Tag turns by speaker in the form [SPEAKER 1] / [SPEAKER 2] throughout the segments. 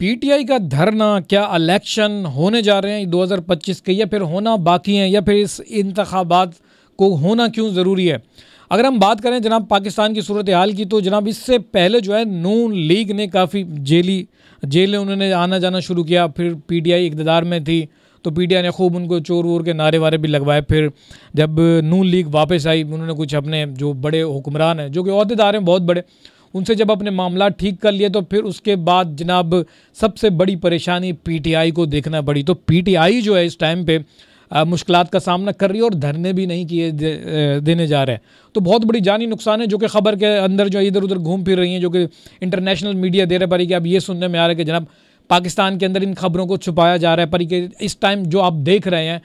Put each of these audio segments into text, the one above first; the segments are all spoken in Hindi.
[SPEAKER 1] पीटीआई का धरना, क्या इलेक्शन होने जा रहे हैं 2025 के, या फिर होना बाकी हैं, या फिर इस इंतखाबात को होना क्यों ज़रूरी है? अगर हम बात करें जनाब पाकिस्तान की सूरत हाल की, तो जनाब इससे पहले जो है नून लीग ने काफ़ी जेलें उन्होंने आना जाना शुरू किया। फिर पीटीआई इक़्तिदार में थी तो पीटीआई ने खूब उनको चोर वोर के नारे वारे भी लगवाए। फिर जब नून लीग वापस आई, उन्होंने कुछ अपने जो बड़े हुक्मरान हैं, जो कि ओहदेदार हैं बहुत बड़े, उनसे जब अपने मामला ठीक कर लिए, तो फिर उसके बाद जनाब सबसे बड़ी परेशानी पीटीआई को देखना पड़ी। तो पीटीआई जो है इस टाइम पे मुश्किलात का सामना कर रही है और धरने भी नहीं किए देने जा रहे हैं। तो बहुत बड़ी जानी नुकसान है जो कि ख़बर के अंदर जो इधर उधर घूम फिर रही हैं, जो कि इंटरनेशनल मीडिया दे रहे पर कि अब ये सुनने में आ रहा है कि जनाब पाकिस्तान के अंदर इन खबरों को छुपाया जा रहा है। पर कि इस टाइम जो आप देख रहे हैं,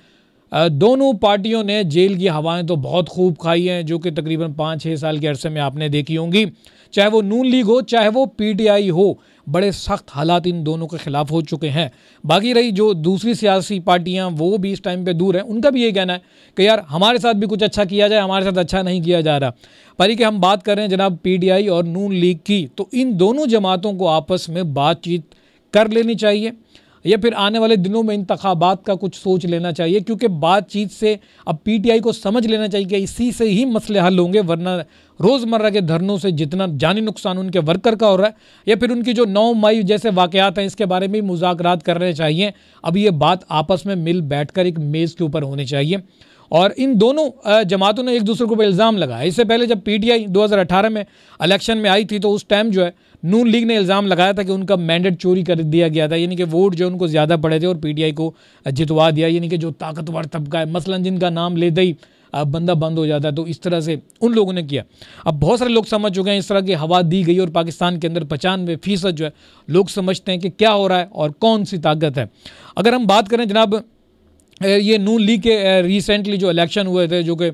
[SPEAKER 1] दोनों पार्टियों ने जेल की हवाएं तो बहुत खूब खाई हैं, जो कि तकरीबन 5-6 साल के अरसे में आपने देखी होंगी। चाहे वो नून लीग हो, चाहे वो पीटीआई हो, बड़े सख्त हालात इन दोनों के खिलाफ हो चुके हैं। बाकी रही जो दूसरी सियासी पार्टियां, वो भी इस टाइम पे दूर हैं। उनका भी ये कहना है कि यार हमारे साथ भी कुछ अच्छा किया जाए, हमारे साथ अच्छा नहीं किया जा रहा। पर कि हम बात कर रहे हैं जनाब पीटीआई और नून लीग की, तो इन दोनों जमातों को आपस में बातचीत कर लेनी चाहिए, या फिर आने वाले दिनों में इंतखाबात का कुछ सोच लेना चाहिए। क्योंकि बातचीत से अब पीटीआई को समझ लेना चाहिए कि इसी से ही मसले हल होंगे, वरना रोज़मर्रा के धरनों से जितना जानी नुकसान उनके वर्कर का हो रहा है, या फिर उनकी जो 9 मई जैसे वाक़यात हैं, इसके बारे में मुज़ाकरात करने चाहिए। अब ये बात आपस में मिल बैठकर एक मेज़ के ऊपर होनी चाहिए। और इन दोनों जमातों ने एक दूसरे के ऊपर इल्ज़ाम लगाया। इससे पहले जब पीटीआई 2018 में इलेक्शन में आई थी, तो उस टाइम जो है नून लीग ने इल्ज़ाम लगाया था कि उनका मैंडेट चोरी कर दिया गया था, यानी कि वोट जो उनको ज़्यादा पड़े थे और पीटीआई को जितवा दिया। यानी कि जो ताकतवर तबका है, मसलन जिनका नाम लेते ही बंदा बंद हो जाता है, तो इस तरह से उन लोगों ने किया। अब बहुत सारे लोग समझ चुके हैं, इस तरह की हवा दी गई और पाकिस्तान के अंदर 95% जो है लोग समझते हैं कि क्या हो रहा है और कौन सी ताकत है। अगर हम बात करें जनाब ये नून लीग के रिसेंटली जो इलेक्शन हुए थे, जो कि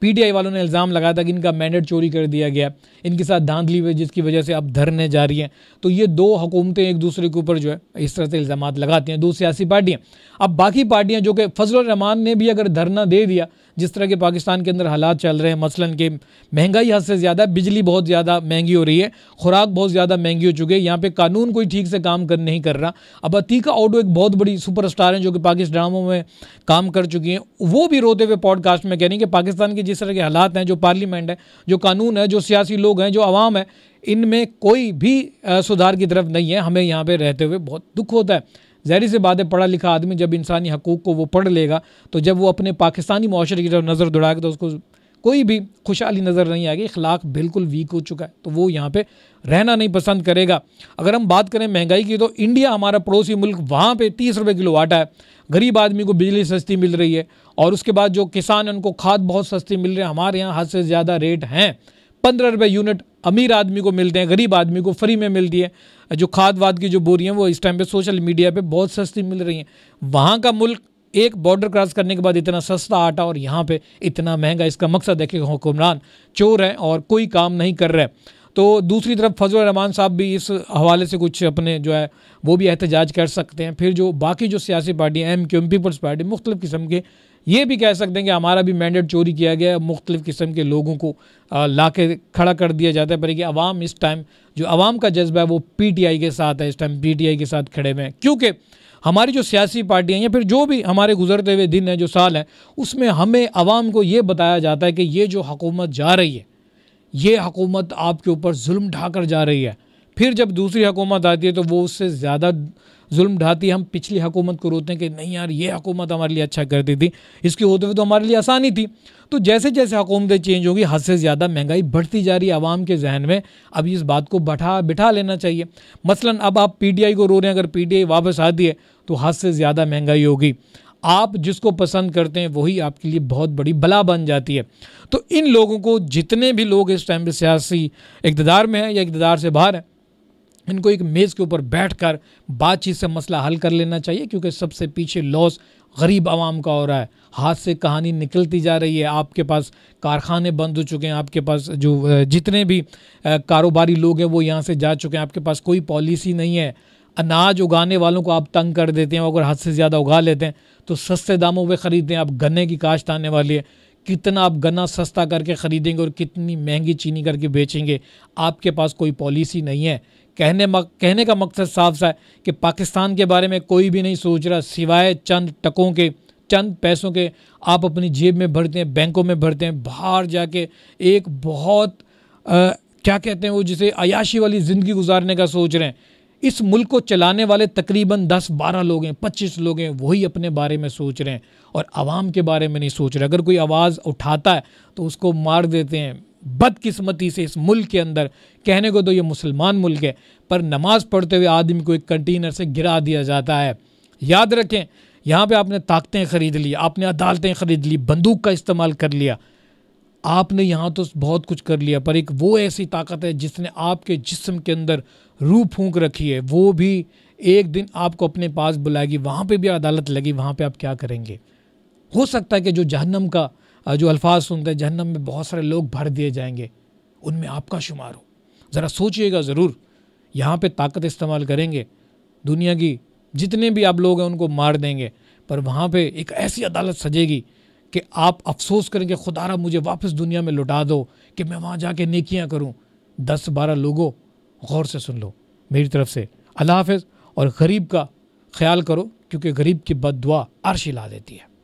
[SPEAKER 1] पीटीआई वालों ने इल्ज़ाम लगाया था कि इनका मैंडेट चोरी कर दिया गया, इनके साथ धांधली हुई, जिसकी वजह से अब धरने जारी हैं। तो ये दो हुकूमतें एक दूसरे के ऊपर जो है इस तरह से इल्ज़ाम लगाती हैं, दो सियासी पार्टियाँ। अब बाकी पार्टियाँ, जो कि फजलुर रहमान ने भी अगर धरना दे दिया, जिस तरह के पाकिस्तान के अंदर हालात चल रहे हैं, मसलन कि महंगाई हद से ज़्यादा, बिजली बहुत ज़्यादा महंगी हो रही है, खुराक बहुत ज़्यादा महंगी हो चुकी है, यहाँ पे कानून कोई ठीक से काम नहीं कर रहा। अब अतीका ऑडो एक बहुत बड़ी सुपरस्टार हैं, जो कि पाकिस्तान ड्रामों में काम कर चुकी हैं, वो भी रोते हुए पॉडकास्ट में कह रही हैं कि पाकिस्तान के जिस तरह के हालात हैं, जो पार्लियामेंट है, जो कानून है, जो सियासी लोग हैं, जो आवाम है, इनमें कोई भी सुधार की तरफ नहीं है। हमें यहाँ पे रहते हुए बहुत दुख होता है। ज़ाहिर सी बात है, पढ़ा लिखा आदमी जब इंसानी हकूक़ को वो पढ़ लेगा, तो जब वो अपने पाकिस्तानी मुआशरे की तरफ नज़र दौड़ाएगा, तो उसको कोई भी खुशहाली नज़र नहीं आएगी। अखलाक बिल्कुल वीक हो चुका है, तो वो यहाँ पे रहना नहीं पसंद करेगा। अगर हम बात करें महंगाई की, तो इंडिया हमारा पड़ोसी मुल्क, वहाँ पे 30 रुपये किलो आटा है, गरीब आदमी को बिजली सस्ती मिल रही है, और उसके बाद जो किसान हैं उनको खाद बहुत सस्ती मिल रही है। हमारे यहाँ हद से ज़्यादा रेट हैं, 15 रुपये यूनिट अमीर आदमी को मिलते हैं, गरीब आदमी को फ्री में मिलती है। जो खाद वाद की जो बोरियाँ वो इस टाइम पे सोशल मीडिया पे बहुत सस्ती मिल रही हैं। वहाँ का मुल्क एक बॉर्डर क्रॉस करने के बाद इतना सस्ता आटा, और यहाँ पे इतना महंगा। इसका मकसद है कि हुक्मरान चोर हैं और कोई काम नहीं कर रहे। तो दूसरी तरफ फजलुर रहमान साहब भी इस हवाले से कुछ अपने जो है वो भी एहतजाज कर सकते हैं। फिर जो बाकी जो सियासी पार्टियाँ, एमक्यूएम, पीपल्स पार्टी, मुख्तलिफ़ किस्म के, ये भी कह सकते हैं कि हमारा भी मैंडेट चोरी किया गया है। मुख्तलिफ़ किस्म के लोगों को ला के खड़ा कर दिया जाता है। पर कि अवाम इस टाइम, जो अवाम का जज्बा है वो पीटीआई के साथ है, इस टाइम पीटीआई के साथ खड़े हुए हैं। क्योंकि हमारी जो सियासी पार्टियाँ, या फिर जो भी हमारे गुजरते हुए दिन हैं, जो साल हैं, उसमें हमें अवाम को ये बताया जाता है कि ये जो हुकूमत जा रही है, ये हुकूमत आपके ऊपर जुल्म ढाकर जा रही है। फिर जब दूसरी हुकूमत आती है तो वो उससे ज़्यादा जुल्म ढाती है। हम पिछली हुकूमत को रोते हैं कि नहीं यार, ये हुकूमत हमारे लिए अच्छा करती थी, इसके होते हुए तो हमारे लिए आसानी थी। तो जैसे जैसे हुकूमतें चेंज होगी, हद से ज़्यादा महंगाई बढ़ती जा रही है आवाम के जहन में। अब इस बात को बिठा लेना चाहिए। मसलन अब आप पीटीआई को रो रहे हैं, अगर पीटीआई वापस आती है तो हद से ज़्यादा महंगाई होगी। आप जिसको पसंद करते हैं वही आपके लिए बहुत बड़ी बला बन जाती है। तो इन लोगों को, जितने भी लोग इस टाइम पे सियासी इक़्तिदार में हैं या इक़्तिदार से बाहर हैं, इनको एक मेज़ के ऊपर बैठकर बातचीत से मसला हल कर लेना चाहिए। क्योंकि सबसे पीछे लॉस गरीब आवाम का हो रहा है। हाथ से कहानी निकलती जा रही है। आपके पास कारखाने बंद हो चुके हैं, आपके पास जो जितने भी कारोबारी लोग हैं वो यहाँ से जा चुके हैं, आपके पास कोई पॉलिसी नहीं है। अनाज उगाने वालों को आप तंग कर देते हैं, अगर हद से ज़्यादा उगा लेते हैं तो सस्ते दामों पे ख़रीदते हैं। अब गन्ने की काश्त आने वाली है, कितना आप गन्ना सस्ता करके ख़रीदेंगे और कितनी महंगी चीनी करके बेचेंगे। आपके पास कोई पॉलिसी नहीं है कहने का मकसद साफ सा है कि पाकिस्तान के बारे में कोई भी नहीं सोच रहा सिवाय चंद टकों के, चंद पैसों के। आप अपनी जेब में भरते हैं, बैंकों में भरते हैं, बाहर जाके एक बहुत क्या कहते हैं वो, जिसे अयाशी वाली ज़िंदगी गुजारने का सोच रहे हैं। इस मुल्क को चलाने वाले तकरीबन 10-12 लोग हैं, 25 लोग हैं, वही अपने बारे में सोच रहे हैं और आवाम के बारे में नहीं सोच रहे। अगर कोई आवाज़ उठाता है तो उसको मार देते हैं। बदकिस्मती से इस मुल्क के अंदर, कहने को तो ये मुसलमान मुल्क है, पर नमाज पढ़ते हुए आदमी को एक कंटेनर से गिरा दिया जाता है। याद रखें, यहाँ पे आपने ताकतें ख़रीद ली, आपने अदालतें ख़रीद ली, बंदूक का इस्तेमाल कर लिया, आपने यहाँ तो बहुत कुछ कर लिया, पर एक वो ऐसी ताकत है जिसने आपके जिस्म के अंदर रूह फूंक रखी है, वो भी एक दिन आपको अपने पास बुलाएगी। वहाँ पे भी अदालत लगी, वहाँ पे आप क्या करेंगे? हो सकता है कि जो जहन्नम का जो अल्फाज सुनते हैं, जहन्नम में बहुत सारे लोग भर दिए जाएंगे, उनमें आपका शुमार हो। ज़रा सोचिएगा ज़रूर। यहाँ पे ताकत इस्तेमाल करेंगे, दुनिया की जितने भी आप लोग हैं उनको मार देंगे, पर वहाँ पे एक ऐसी अदालत सजेगी कि आप अफसोस करेंगे, खुदारा मुझे वापस दुनिया में लौटा दो कि मैं वहाँ जाके नेकियां करूँ। 10-12 लोगों, गौर से सुन लो मेरी तरफ से, अल्लाह हाफ़िज़। और गरीब का ख्याल करो, क्योंकि गरीब की बद्दुआ अर्श हिला देती है।